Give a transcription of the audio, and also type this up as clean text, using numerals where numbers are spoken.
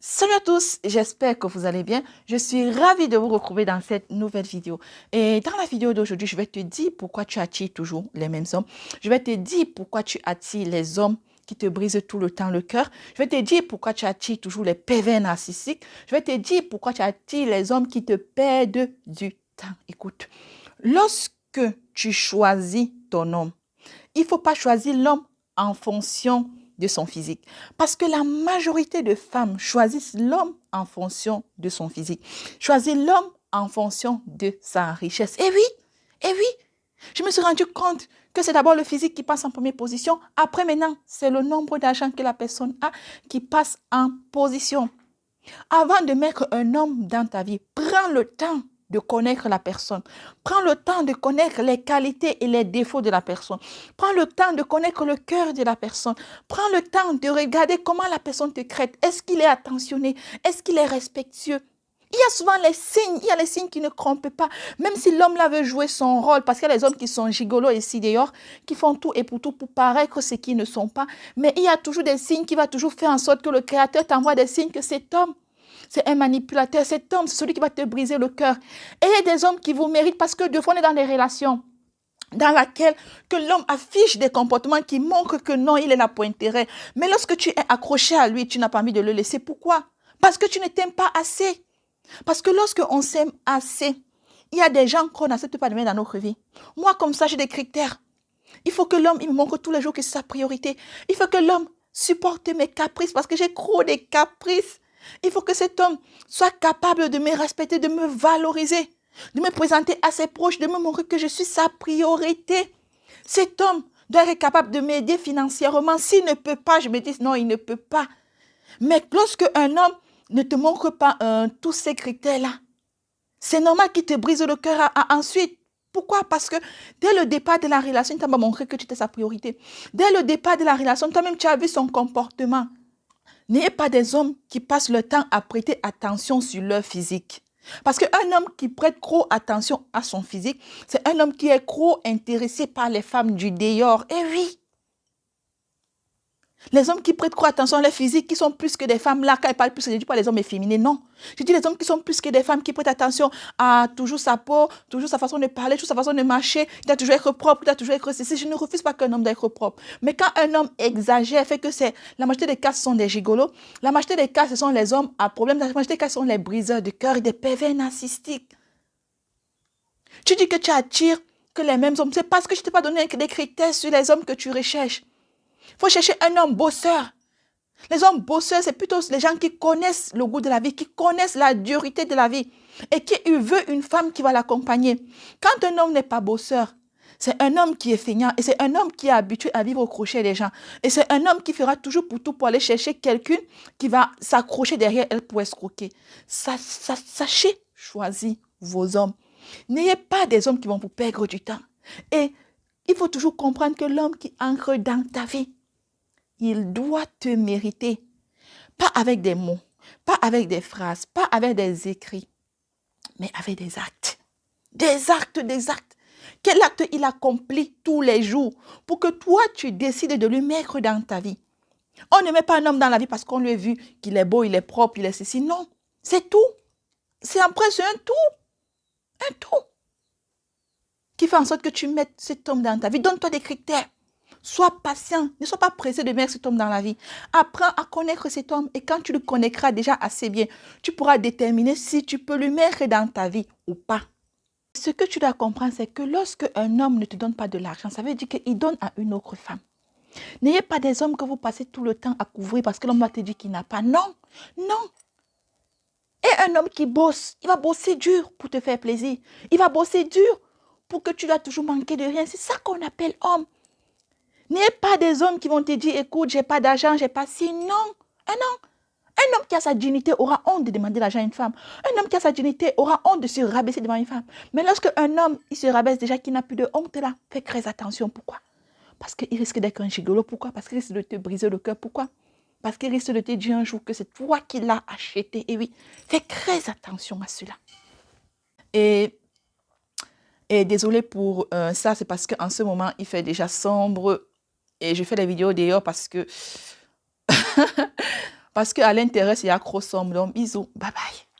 Salut à tous, j'espère que vous allez bien. Je suis ravie de vous retrouver dans cette nouvelle vidéo. Et dans la vidéo d'aujourd'hui, je vais te dire pourquoi tu attires toujours les mêmes hommes. Je vais te dire pourquoi tu attires les hommes qui te brisent tout le temps le cœur. Je vais te dire pourquoi tu attires toujours les pervers narcissiques. Je vais te dire pourquoi tu attires les hommes qui te perdent du temps. Écoute, lorsque tu choisis ton homme, il ne faut pas choisir l'homme en fonction de son physique. Parce que la majorité de femmes choisissent l'homme en fonction de son physique. Choisissent l'homme en fonction de sa richesse. Et oui, je me suis rendu compte que c'est d'abord le physique qui passe en première position. Après, maintenant, c'est le nombre d'argent que la personne a qui passe en position. Avant de mettre un homme dans ta vie, prends le temps de connaître la personne. Prends le temps de connaître les qualités et les défauts de la personne. Prends le temps de connaître le cœur de la personne. Prends le temps de regarder comment la personne te traite. Est-ce qu'il est attentionné? Est-ce qu'il est respectueux? Il y a souvent les signes qui ne trompent pas. Même si l'homme là veut jouer son rôle, parce qu'il y a les hommes qui sont gigolos ici dehors, qui font tout et pour tout pour paraître ce qu'ils ne sont pas. Mais il y a toujours des signes qui vont toujours faire en sorte que le Créateur t'envoie des signes que cet homme, c'est un manipulateur. Cet homme, c'est celui qui va te briser le cœur. Et il y a des hommes qui vous méritent parce que deux fois on est dans des relations dans laquelle que l'homme affiche des comportements qui montrent que non, il est là pour intérêt. Mais lorsque tu es accroché à lui, tu n'as pas envie de le laisser. Pourquoi? Parce que tu ne t'aimes pas assez. Parce que lorsque on s'aime assez, il y a des gens qu'on n'accepte pas de mettre dans notre vie. Moi, comme ça, j'ai des critères. Il faut que l'homme, il me montre tous les jours que c'est sa priorité. Il faut que l'homme supporte mes caprices parce que j'ai trop de caprices. Il faut que cet homme soit capable de me respecter, de me valoriser, de me présenter à ses proches, de me montrer que je suis sa priorité. Cet homme doit être capable de m'aider financièrement. S'il ne peut pas, je me dis non, il ne peut pas. Mais lorsque un homme ne te montre pas tous ces critères-là, c'est normal qu'il te brise le cœur ensuite. Pourquoi? Parce que dès le départ de la relation, il t'a pas montré que tu étais sa priorité. Dès le départ de la relation, toi-même, tu as vu son comportement. N'ayez pas des hommes qui passent leur temps à prêter attention sur leur physique. Parce qu'un homme qui prête trop attention à son physique, c'est un homme qui est trop intéressé par les femmes du dehors. Et oui, les hommes qui prêtent trop attention à leur physique, qui sont plus que des femmes, là, quand ils parlent plus, je ne dis pas les hommes efféminés, non. Je dis les hommes qui sont plus que des femmes, qui prêtent attention à toujours sa peau, toujours sa façon de parler, toujours sa façon de marcher, il doit toujours être propre, il doit toujours être ceci. Je ne refuse pas qu'un homme doit être propre. Mais quand un homme exagère, fait que c'est, la majorité des cas, ce sont des gigolos, la majorité des cas, ce sont les hommes à problème, la majorité des cas, ce sont les briseurs de cœur et des pervers narcissiques. Tu dis que tu attires que les mêmes hommes, c'est parce que je ne t'ai pas donné des critères sur les hommes que tu recherches. Il faut chercher un homme bosseur. Les hommes bosseurs, c'est plutôt les gens qui connaissent le goût de la vie, qui connaissent la dureté de la vie et qui veut une femme qui va l'accompagner. Quand un homme n'est pas bosseur, c'est un homme qui est feignant et c'est un homme qui est habitué à vivre au crochet des gens. Et c'est un homme qui fera toujours pour tout pour aller chercher quelqu'un qui va s'accrocher derrière elle pour escroquer. Sachez choisir vos hommes. N'ayez pas des hommes qui vont vous perdre du temps. Et il faut toujours comprendre que l'homme qui ancre dans ta vie, il doit te mériter. Pas avec des mots, pas avec des phrases, pas avec des écrits, mais avec des actes. Des actes, des actes. Quel acte il accomplit tous les jours pour que toi, tu décides de lui mettre dans ta vie. On ne met pas un homme dans la vie parce qu'on lui a vu qu'il est beau, il est propre, il est ceci. Non, c'est tout. C'est après, c'est un tout. Un tout. Qui fait en sorte que tu mettes cet homme dans ta vie. Donne-toi des critères. Sois patient, ne sois pas pressé de mettre cet homme dans la vie. Apprends à connaître cet homme et quand tu le connaîtras déjà assez bien, tu pourras déterminer si tu peux le mettre dans ta vie ou pas. Ce que tu dois comprendre, c'est que lorsque un homme ne te donne pas de l'argent, ça veut dire qu'il donne à une autre femme. N'ayez pas des hommes que vous passez tout le temps à couvrir parce que l'homme va te dire qu'il n'a pas. Non, non. Et un homme qui bosse, il va bosser dur pour te faire plaisir. Il va bosser dur pour que tu dois toujours manquer de rien. C'est ça qu'on appelle homme. N'ayez pas des hommes qui vont te dire, écoute, j'ai pas d'argent, j'ai pas si. Non, un homme qui a sa dignité aura honte de demander l'argent à une femme. Un homme qui a sa dignité aura honte de se rabaisser devant une femme. Mais lorsque un homme, il se rabaisse déjà, qu'il n'a plus de honte là, fais très attention. Pourquoi? Parce qu'il risque d'être un gigolo. Pourquoi? Parce qu'il risque de te briser le cœur. Pourquoi? Parce qu'il risque de te dire un jour que c'est toi qui l'as acheté. Et oui, fais très attention à cela. Et désolé pour ça, c'est parce qu'en ce moment, il fait déjà sombre. Et je fais des vidéos dehors parce que parce qu'à l'intérieur, c'est accroissant. Donc, bisous. Bye bye.